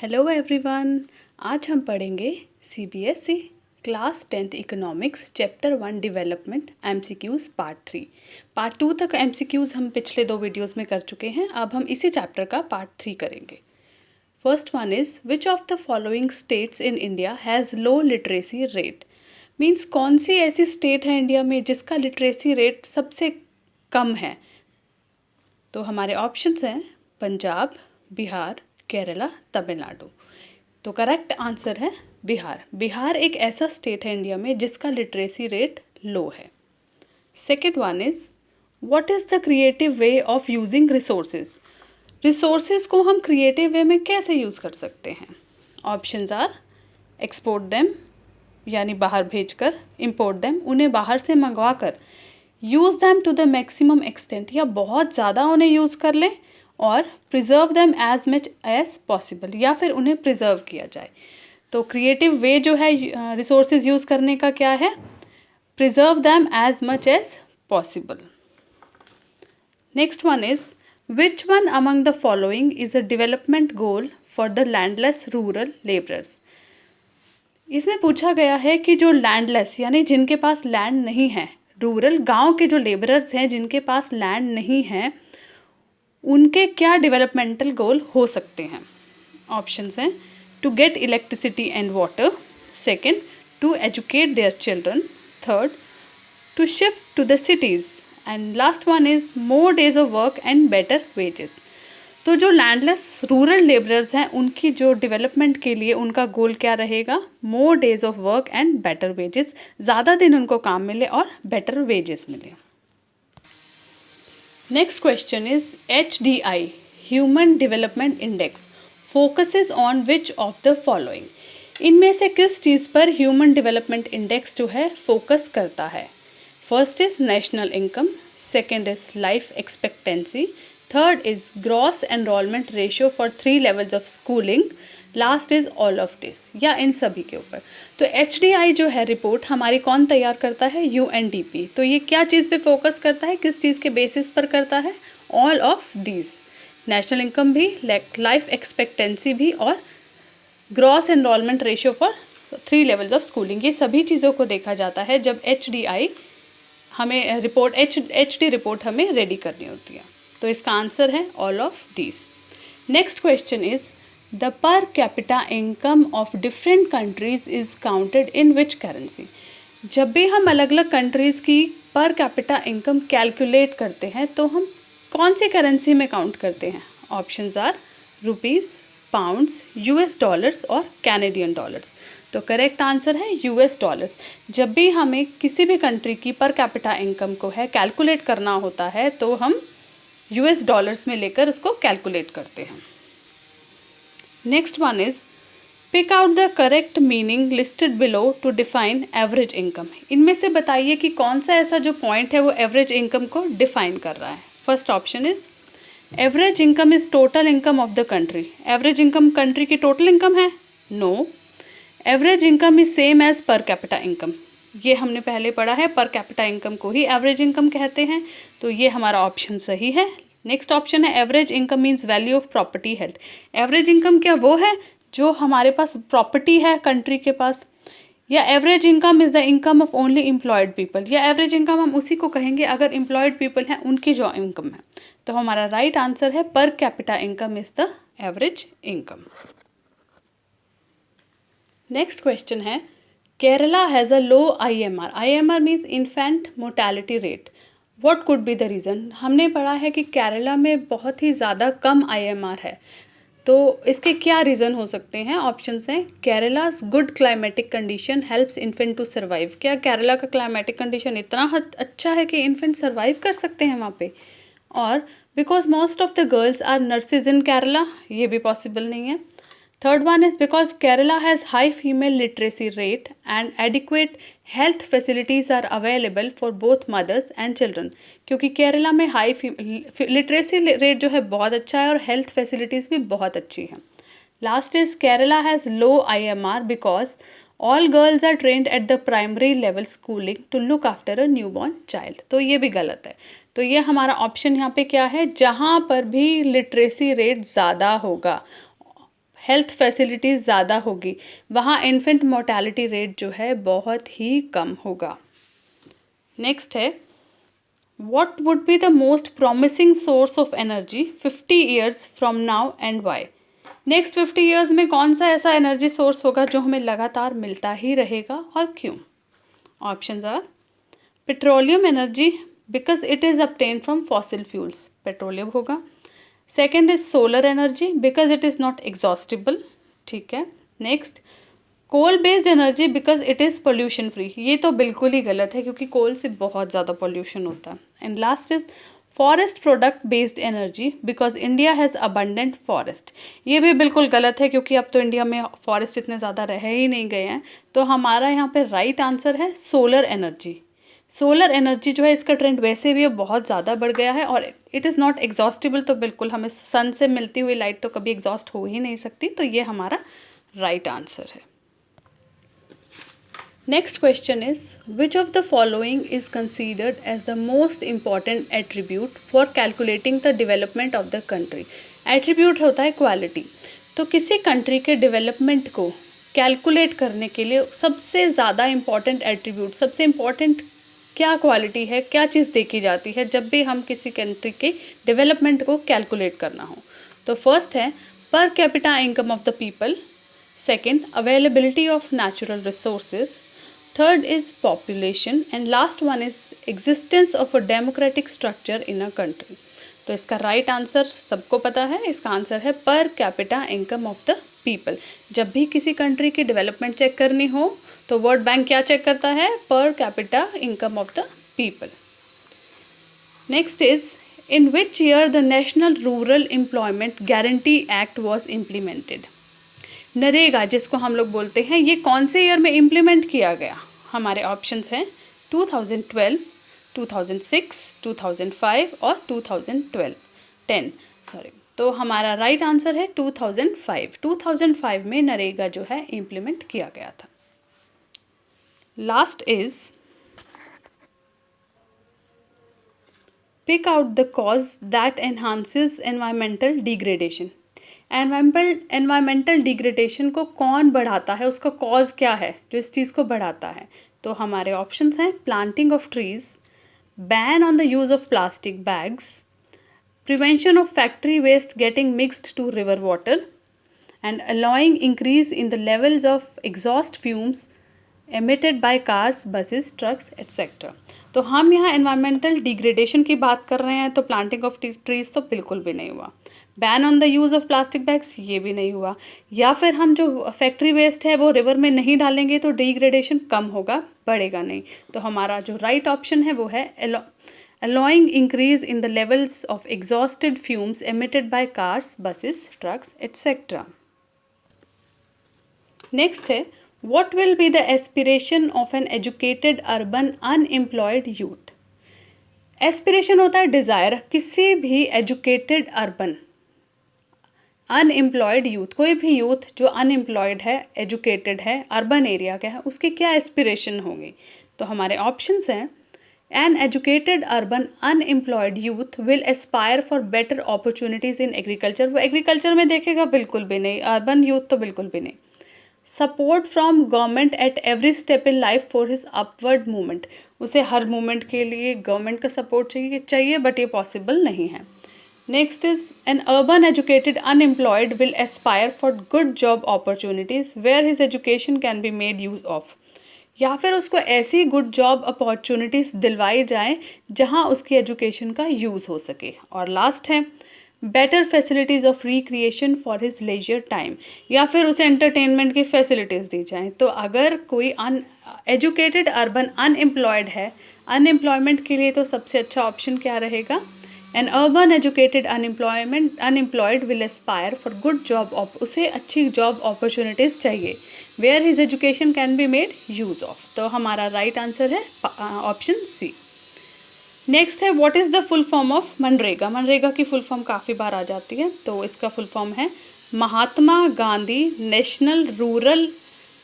Hello everyone. आज हम पढ़ेंगे CBSE class 10th economics chapter 1 development MCQs part 3। Part 2 तक एमसीक्यूज़ हम पिछले 2 वीडियोस में कर चुके हैं। अब हम इसी चैप्टर का पार्ट 3 करेंगे। First one is which of the following states in India has low literacy rate. Means कौन सी ऐसी स्टेट है इंडिया में जिसका लिटरेसी रेट सबसे कम है। तो हमारे ऑप्शंस हैं पंजाब, बिहार, केरला, तमिलनाडु। तो करेक्ट आंसर है बिहार। बिहार एक ऐसा स्टेट है इंडिया में जिसका लिटरेसी रेट लो है। Second one is what is the creative way of using resources. Resources को हम क्रिएटिव वे में कैसे यूज़ कर सकते हैं। ऑप्शंस आर एक्सपोर्ट देम यानी बाहर भेजकर, इम्पोर्ट देम उन्हें बाहर से मंगवा कर, use them to the maximum extent या बहुत ज़्यादा उन्हें यूज़ कर लें, और preserve them as much as possible या फिर उन्हें प्रिजर्व किया जाए। तो क्रिएटिव वे जो है रिसोर्सेज यूज़ करने का क्या है, preserve them as much as possible. Next one is which one among the following is a development goal for the landless rural labourers. इसमें पूछा गया है कि जो लैंडलेस यानी जिनके पास लैंड नहीं है, रूरल गांव के जो लेबरर्स हैं जिनके पास लैंड नहीं है, उनके क्या डेवलपमेंटल गोल हो सकते हैं। ऑप्शंस हैं to get electricity and water, second to educate their children, third to shift to the cities, and last one is more days of work and better wages. तो जो लैंडलेस रूरल लेबरर्स हैं उनकी जो development के लिए उनका गोल क्या रहेगा, मोर days of work and better wages, ज़्यादा दिन उनको काम मिले और बेटर वेजेस मिले। Next question is HDI Human Development Index focuses on which of the following। इनमें से किस चीज़ पर ह्यूमन डेवलपमेंट इंडेक्स जो है फोकस करता है। First is national income, second is life expectancy, third is gross enrolment ratio for 3 levels of schooling, last is all of this या इन सभी के ऊपर। तो HDI जो है रिपोर्ट हमारी कौन तैयार करता है, UNDP। तो ये क्या चीज़ पे फोकस करता है, किस चीज़ के बेसिस पर करता है, all of these, national income भी, लाइफ एक्सपेक्टेंसी भी और gross enrolment ratio for 3 levels of schooling. ये सभी चीज़ों को देखा जाता है जब HDI हमें रिपोर्ट HD रिपोर्ट हमें रेडी करनी होती है। तो इसका आंसर है all of these. Next question is the पर capita income of different countries is counted in which currency. जब भी हम अलग अलग कंट्रीज़ की पर कैपिटा इनकम कैलकुलेट करते हैं तो हम कौन सी करेंसी में काउंट करते हैं। Options are rupees, pounds, US dollars और कैनेडियन डॉलर्स। तो करेक्ट आंसर है US डॉलर्स। जब भी हमें किसी भी कंट्री की पर कैपिटा इनकम को है कैलकुलेट करना होता है तो हम US डॉलर्स में लेकर उसको कैलकुलेट करते हैं। Next one is pick out the correct meaning listed below to define average income. इनमें से बताइए कि कौन सा ऐसा जो पॉइंट है वो एवरेज इनकम को डिफाइन कर रहा है। First option is average income is total income of the country. Average income country की टोटल इनकम है, no. Average income is same as per capita income, ये हमने पहले पढ़ा है, पर कैपिटा इनकम को ही एवरेज इनकम कहते हैं, तो ये हमारा ऑप्शन सही है। नेक्स्ट ऑप्शन है average income means value of property held. Average income क्या वो है जो हमारे पास प्रॉपर्टी है कंट्री के पास, या average income is the income of only employed people, या एवरेज इनकम हम उसी को कहेंगे अगर एम्प्लॉयड पीपल हैं उनकी जो इनकम है। तो हमारा राइट आंसर है per capita income is the average income. Next question है Kerala has a low IMR। IMR means infant mortality rate. What could be the reason. हमने पढ़ा है कि केरला में बहुत ही ज़्यादा कम IMR है, तो इसके क्या रीज़न हो सकते हैं। ऑप्शंस हैं Kerala's good climatic condition helps infant to survive. क्या केरला का क्लाइमेटिक कंडीशन इतना अच्छा है कि इन्फेंट सर्वाइव कर सकते हैं वहाँ पे। और because most of the girls are nurses in Kerala, ये भी पॉसिबल नहीं है। Third one is because Kerala has high female literacy rate and adequate health facilities are available for both mothers and children. क्योंकि केरला में हाई लिटरेसी रेट जो है बहुत अच्छा है और हेल्थ फैसिलिटीज़ भी बहुत अच्छी हैं। Last is Kerala has low IMR because all girls are trained at the primary level schooling to look after a new born child. तो ये भी गलत है। तो ये हमारा ऑप्शन यहाँ पे क्या है, जहाँ पर भी लिटरेसी रेट ज़्यादा होगा, हेल्थ फैसिलिटीज़ ज़्यादा होगी, वहाँ इन्फेंट मोर्टेलिटी रेट जो है बहुत ही कम होगा। नेक्स्ट है, What would be the most promising source of energy 50 years from now and why? Next 50 years में कौन सा ऐसा एनर्जी सोर्स होगा जो हमें लगातार मिलता ही रहेगा और क्यों? Options are petroleum energy because it is obtained from fossil fuels, petroleum होगा। Second is solar energy because it is not exhaustible, ठीक है। Next coal based energy because it is pollution free, ये तो बिल्कुल ही गलत है क्योंकि कोल से बहुत ज़्यादा पोल्यूशन होता है। And last is forest product based energy because India has abundant forest, ये भी बिल्कुल गलत है क्योंकि अब तो इंडिया में फॉरेस्ट इतने ज़्यादा रह ही नहीं गए हैं। तो हमारा यहाँ पे राइट आंसर है सोलर एनर्जी। सोलर एनर्जी जो है इसका ट्रेंड वैसे भी अब बहुत ज़्यादा बढ़ गया है और इट इज़ नॉट एग्जॉस्टिबल, तो बिल्कुल हमें सन से मिलती हुई लाइट तो कभी एग्जॉस्ट हो ही नहीं सकती, तो ये हमारा राइट आंसर है। Next question is, which of the following is considered as the most important attribute for calculating the development of the country? Attribute होता है क्वालिटी, तो किसी कंट्री के डेवलपमेंट को कैलकुलेट करने के लिए सबसे ज़्यादा इम्पॉर्टेंट एट्रीब्यूट, सबसे इम्पॉर्टेंट क्या क्वालिटी है, क्या चीज़ देखी जाती है जब भी हम किसी कंट्री के डेवलपमेंट को कैलकुलेट करना हो? तो फर्स्ट है per capita income of the people, second availability of natural resources, third is population and last one is existence of a democratic structure in a country। तो इसका राइट आंसर सबको पता है, इसका आंसर है per capita income of the people. जब भी किसी कंट्री की डेवलपमेंट चेक करनी हो तो वर्ल्ड बैंक क्या चेक करता है? Per capita income of the people. Next is in which year the national rural employment guarantee act was implemented? NREGA जिसको हम लोग बोलते हैं, ये कौन से ईयर में इम्प्लीमेंट किया गया? हमारे ऑप्शंस हैं 2012, 2006, 2005 और 10 सॉरी। तो हमारा राइट आंसर है 2005। 2005 में नरेगा जो है इम्प्लीमेंट किया गया था। Last is pick out the cause that enhances environmental degradation. Environmental degradation को कौन बढ़ाता है, उसका कॉज क्या है जो इस चीज़ को बढ़ाता है? तो हमारे ऑप्शंस हैं planting of trees, ban on the use of plastic bags, prevention of factory waste getting mixed to river water and allowing increase in the levels of exhaust fumes emitted by cars, buses, trucks etcetera. तो हम यहाँ environmental degradation की बात कर रहे हैं, तो planting of trees तो बिल्कुल भी नहीं हुआ। Ban on the use of plastic bags, ये भी नहीं हुआ। या फिर हम जो फैक्ट्री वेस्ट है वो रिवर में नहीं डालेंगे तो डिग्रेडेशन कम होगा, बढ़ेगा नहीं। तो हमारा जो राइट ऑप्शन है वो है allowing increase in the levels of exhausted fumes emitted by cars, buses, trucks etcetera. Next है What will be the aspiration of an educated urban unemployed youth? Aspiration होता है डिज़ायर, किसी भी एजुकेटेड अर्बन अनएम्प्लॉयड यूथ, कोई भी youth जो unemployed है, educated है, अर्बन एरिया का है, उसकी क्या एस्पिरेशन होगी? तो हमारे ऑप्शंस हैं an educated urban unemployed youth will aspire for better opportunities in agriculture, वो एग्रीकल्चर में देखेगा बिल्कुल भी नहीं, अर्बन यूथ तो बिल्कुल भी नहीं। Support from government at every step in life for his upward movement, उसे हर मूवमेंट के लिए गवर्नमेंट का सपोर्ट चाहिए बट ये पॉसिबल नहीं है। Next is an urban educated unemployed will aspire for good job opportunities where his education can be made use of, या फिर उसको ऐसी गुड जॉब अपॉर्चुनिटीज़ दिलवाई जाएँ जहाँ उसकी एजुकेशन का यूज़ हो सके। और लास्ट है better facilities of recreation for his leisure time, या फिर उसे एंटरटेनमेंट की फैसिलिटीज़ दी जाएँ। तो अगर कोई एजुकेटेड अर्बन अनएम्प्लॉयड है, अनएम्प्लॉयमेंट के लिए तो सबसे अच्छा ऑप्शन क्या रहेगा? An urban educated unemployed will aspire for good job, उसे अच्छी जॉब अपॉर्चुनिटीज़ चाहिए where his education can be made use of. तो हमारा राइट आंसर है ऑप्शन सी। नेक्स्ट है what is the full form of MNREGA? MNREGA की फुल फॉर्म काफ़ी बार आ जाती है, तो इसका फुल फॉर्म है Mahatma Gandhi national rural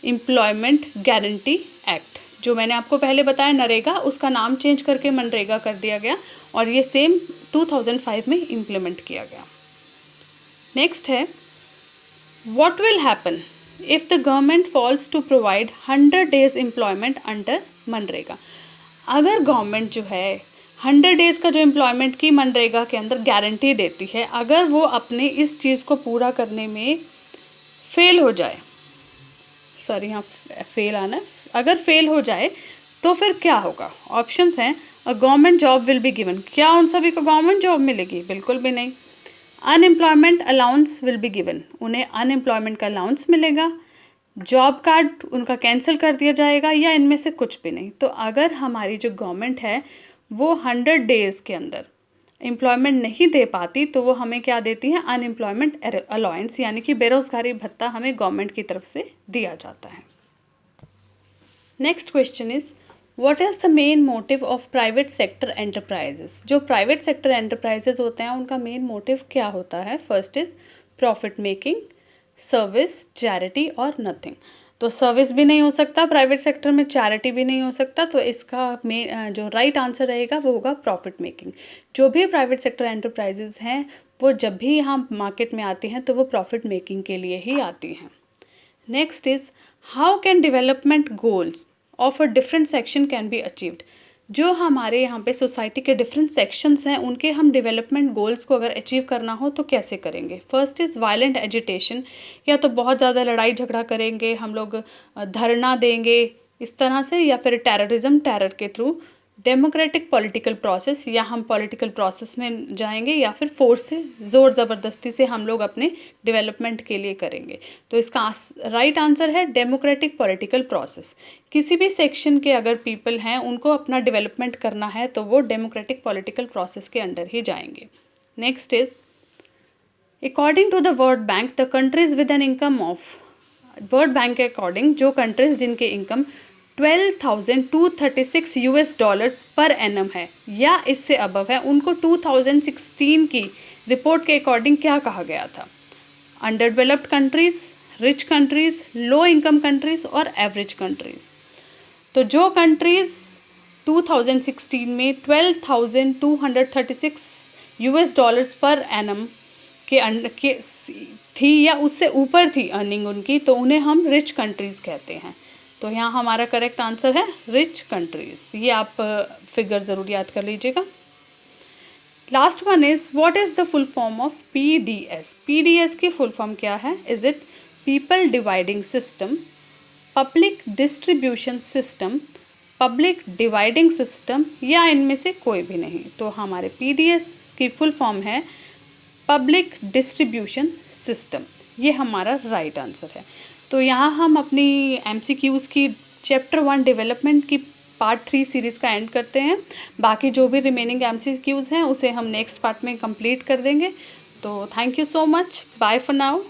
employment guarantee act. जो मैंने आपको पहले बताया नरेगा, उसका नाम चेंज करके मनरेगा कर दिया गया और ये सेम 2005 में इम्प्लीमेंट किया गया। नेक्स्ट है What will happen if the government falls to provide 100 days employment under MNREGA? अगर गवर्नमेंट जो है 100 डेज़ का जो एम्प्लॉयमेंट की मनरेगा के अंदर गारंटी देती है, अगर वो अपने इस चीज़ को पूरा करने में फेल हो जाए, सॉरी यहाँ फेल आना, अगर फेल हो जाए तो फिर क्या होगा? ऑप्शंस हैं, a government job will be given, क्या उन सभी को गवर्नमेंट जॉब मिलेगी? बिल्कुल भी नहीं। Unemployment allowance will be given, उन्हें अनएम्प्लॉयमेंट का अलाउंस मिलेगा। जॉब कार्ड उनका कैंसिल कर दिया जाएगा, या इनमें से कुछ भी नहीं। तो अगर हमारी जो गवर्नमेंट है वो 100 डेज़ के अंदर एम्प्लॉयमेंट नहीं दे पाती तो वो हमें क्या देती है? अनएम्प्लॉयमेंट अलाउंस, यानी कि बेरोज़गारी भत्ता हमें गवर्नमेंट की तरफ से दिया जाता है। Next question is, what is the main motive of private sector enterprises? जो प्राइवेट सेक्टर एंटरप्राइजेस होते हैं उनका मेन मोटिव क्या होता है? First is profit making, service, charity और नथिंग। तो सर्विस भी नहीं हो सकता प्राइवेट सेक्टर में, चैरिटी भी नहीं हो सकता, तो इसका मेन जो राइट आंसर रहेगा वो होगा प्रॉफिट मेकिंग। जो भी प्राइवेट सेक्टर एंटरप्राइजेस हैं वो जब भी यहाँ मार्केट में आती हैं तो वो प्रॉफिट मेकिंग के लिए ही आती हैं। Next is, how can development goals of a different section can be achieved? जो हमारे यहाँ पे सोसाइटी के डिफरेंट सेक्शंस हैं उनके हम डेवलपमेंट गोल्स को अगर अचीव करना हो तो कैसे करेंगे? फर्स्ट इज़ वायलेंट एजिटेशन, या तो बहुत ज़्यादा लड़ाई झगड़ा करेंगे हम लोग, धरना देंगे इस तरह से, या फिर टेररिज्म, टेरर के थ्रू। डेमोक्रेटिक पॉलिटिकल प्रोसेस, या हम पॉलिटिकल प्रोसेस में जाएंगे, या फिर फोर्स से, ज़ोर ज़बरदस्ती से हम लोग अपने डेवलपमेंट के लिए करेंगे। तो इसका राइट आंसर है डेमोक्रेटिक पॉलिटिकल प्रोसेस। किसी भी सेक्शन के अगर पीपल हैं उनको अपना डेवलपमेंट करना है तो वो डेमोक्रेटिक पॉलिटिकल प्रोसेस के अंडर ही जाएंगे। Next is, according to the World Bank the countries with an income of, World Bank के अकॉर्डिंग जो कंट्रीज जिनके इनकम $12,236 पर एनम है या इससे अबव है, उनको 2016 की रिपोर्ट के अकॉर्डिंग क्या कहा गया था? Under developed countries, rich countries, low income countries और एवरेज कंट्रीज़। तो जो कंट्रीज़ 2016 में $12,236 पर एनम के थी या उससे ऊपर थी अर्निंग उनकी, तो उन्हें हम रिच कंट्रीज़ कहते हैं। तो यहाँ हमारा करेक्ट आंसर है रिच कंट्रीज़। ये आप फिगर ज़रूर याद कर लीजिएगा। Last one is, what is the full form of PDS? PDS की फुल फॉर्म क्या है? Is it people dividing system, public distribution system, public dividing system, या इनमें से कोई भी नहीं? तो हमारे PDS की फुल फॉर्म है पब्लिक डिस्ट्रीब्यूशन सिस्टम। ये हमारा राइट आंसर है। तो यहाँ हम अपनी MCQs की चैप्टर 1 डेवलपमेंट की पार्ट 3 सीरीज़ का एंड करते हैं। बाकी जो भी रिमेनिंग MCQs हैं उसे हम नेक्स्ट पार्ट में कंप्लीट कर देंगे। तो thank you so much, bye for now.